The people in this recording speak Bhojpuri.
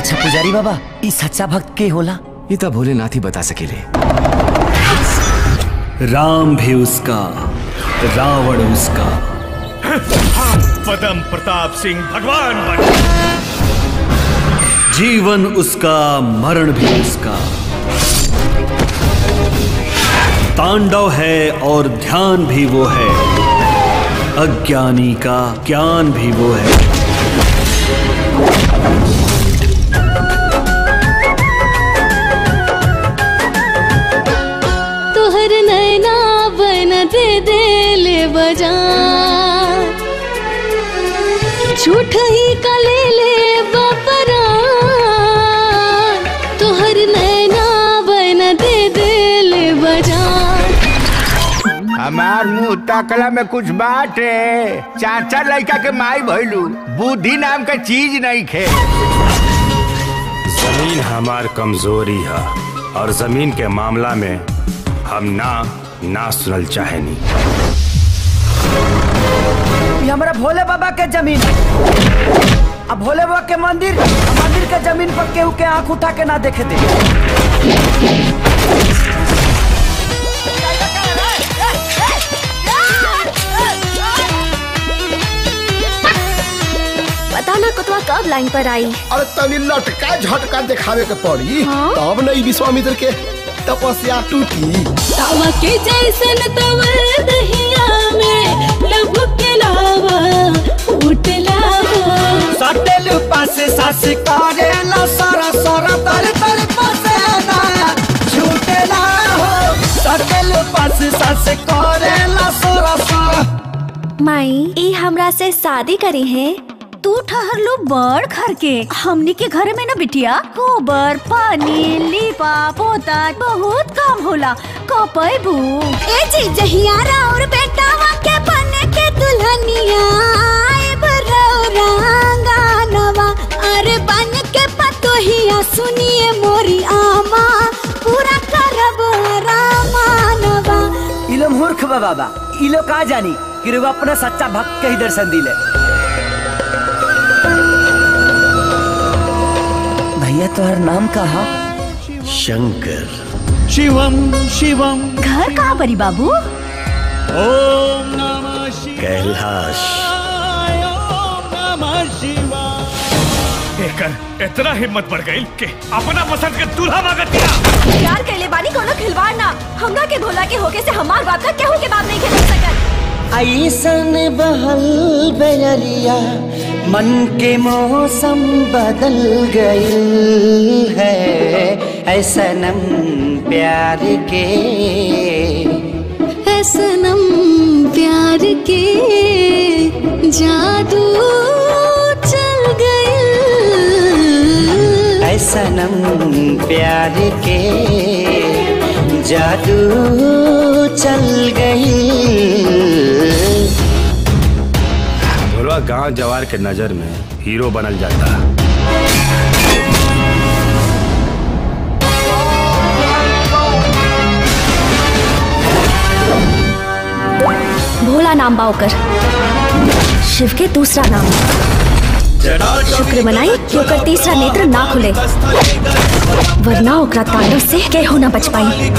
अच्छा पुजारी बाबा, ई सच्चा भक्त के होला? ये तो भोलेनाथ ही बता सकेले। राम भी उसका, रावण उसका। पदम प्रताप सिंह भगवान बन। जीवन उसका, मरण भी उसका। तांडव है और ध्यान भी वो है, अज्ञानी का ज्ञान भी वो है। तोहर नैना बन दे ले बजा, झूठ ही कले ले बपरा। तोहर नैना बन दे ले बजा। हमार मुँह तकला में कुछ बात है। चाचा लड़का के माई भइलू, बुद्धि नाम का चीज नहीं खे। जमीन हमार कमजोरी है और जमीन के मामला में हम ना सुनल चाहेनी। ये हमारा भोले बाबा के जमीन, अब भोले बाबा के मंदिर के जमीन पर केहू के आंख उठा के ना देखे दे। पता ना कुतवा कब लाइन पर आई। अरे तनी लटका झटका दिखावे के पड़ी। हाँ? तब नहीं विश्वामित्र के तपस्या टूटी। तावा के जैसन तवर दहिया में लभ के लावा उठ लावा। सटेल पास सास करेला सारा सारा तर तर पसेना झूठेला हो। सटेल पास सास करेला सारा सारा। माई ई हमरा से शादी करी है। तू ठहर लो बड़ घर के, हमनी के घर में ना बिटिया गोबर पानी लीपा पोता बहुत काम होला। कपैबू ए जी जहियारा और बेटावा के बने के दुल्हनिया आए बरौरांगानवा। अरे बन के पतोहिया सुनिए मोरी आमा, पूरा करब रामानवा। इलो मूर्ख बा बाबा, इलो का जानी कि रे अपना सच्चा भक्त के ही दर्शन दिले। भैया तोहर नाम कहा? शंकर। शिवम शिवम। घर कहाँ परी बाबू? ओम नमः शिवाय। कैलाश। ओम नमः शिवाय। एकर इतना हिम्मत बढ़ गई कि अपना पसंद के दूल्हा मांगत दिया। प्यार कैले बानी कोनो खिलवाड़ ना। हमरा के भोला के होके से हमार बात का केहू के बात नहीं खेल सकत। ऐसन बहल बेरिया मन के मौसम बदल गई है। ऐसनम प्यार के, ऐसनम प्यार के जादू चल गए। ऐसनम प्यार के जादू चल गई। भोलवा गांव जवार के नजर में हीरो बनल जाता। भोला नाम बाओकर, शिव के दूसरा नाम। शुक्र मनाई कि ओकर तीसरा नेत्र ना खुले, वरना ओकरा तांडव से केहू ना बच पाई।